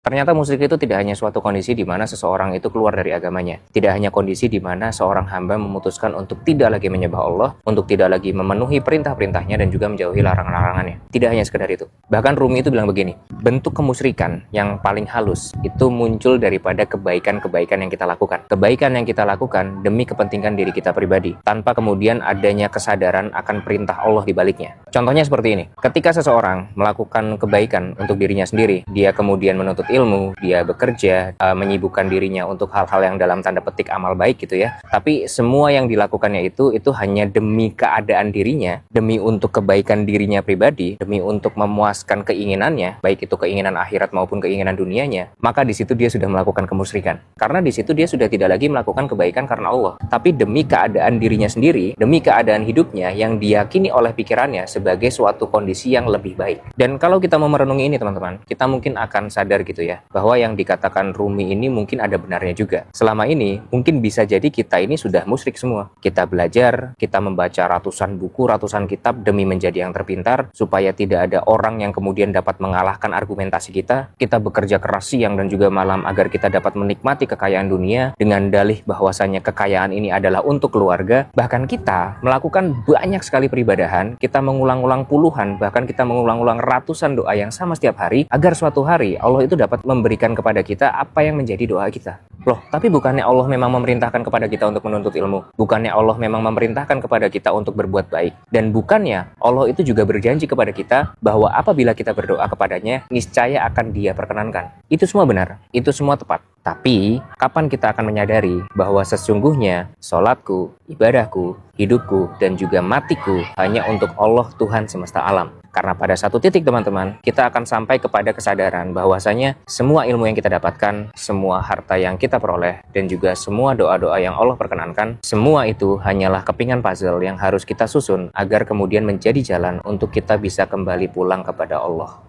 Ternyata musyrik itu tidak hanya suatu kondisi di mana seseorang itu keluar dari agamanya. Tidak hanya kondisi di mana seorang hamba memutuskan untuk tidak lagi menyembah Allah, untuk tidak lagi memenuhi perintah-perintahnya dan juga menjauhi larangan-larangannya. Tidak hanya sekedar itu. Bahkan Rumi itu bilang begini, bentuk kemusyrikan yang paling halus itu muncul daripada kebaikan-kebaikan yang kita lakukan. Kebaikan yang kita lakukan demi kepentingan diri kita pribadi, tanpa kemudian adanya kesadaran akan perintah Allah di baliknya. Contohnya seperti ini, ketika seseorang melakukan kebaikan untuk dirinya sendiri, dia kemudian menuntut ilmu, dia bekerja, menyibukkan dirinya untuk hal-hal yang dalam tanda petik amal baik gitu ya. Tapi semua yang dilakukannya itu hanya demi keadaan dirinya, demi untuk kebaikan dirinya pribadi, demi untuk memuaskan keinginannya, baik itu keinginan akhirat maupun keinginan dunianya, maka di situ dia sudah melakukan kemusyrikan. Karena di situ dia sudah tidak lagi melakukan kebaikan karena Allah, tapi demi keadaan dirinya sendiri, demi keadaan hidupnya yang diyakini oleh pikirannya sebagai suatu kondisi yang lebih baik. Dan kalau kita mau merenungi ini teman-teman, kita mungkin akan sadar gitu ya, bahwa yang dikatakan Rumi ini mungkin ada benarnya juga. Selama ini, mungkin bisa jadi kita ini sudah musyrik semua. Kita belajar, kita membaca ratusan buku, ratusan kitab demi menjadi yang terpintar, supaya tidak ada orang yang kemudian dapat mengalahkan argumentasi kita. Kita bekerja keras siang dan juga malam agar kita dapat menikmati kekayaan dunia dengan dalih bahwasanya kekayaan ini adalah untuk keluarga. Bahkan kita melakukan banyak sekali peribadahan, kita mengulang-ulang puluhan, bahkan kita mengulang-ulang ratusan doa yang sama setiap hari, agar suatu hari Allah itu dapat memberikan kepada kita apa yang menjadi doa kita. Loh, tapi bukannya Allah memang memerintahkan kepada kita untuk menuntut ilmu? Bukannya Allah memang memerintahkan kepada kita untuk berbuat baik? Dan bukannya Allah itu juga berjanji kepada kita bahwa apabila kita berdoa kepadanya, niscaya akan Dia perkenankan? Itu semua benar, itu semua tepat. Tapi, kapan kita akan menyadari bahwa sesungguhnya sholatku, ibadahku, hidupku, dan juga matiku hanya untuk Allah Tuhan semesta alam? Karena pada satu titik teman-teman, kita akan sampai kepada kesadaran bahwasanya semua ilmu yang kita dapatkan, semua harta yang kita peroleh, dan juga semua doa-doa yang Allah perkenankan, semua itu hanyalah kepingan puzzle yang harus kita susun agar kemudian menjadi jalan untuk kita bisa kembali pulang kepada Allah.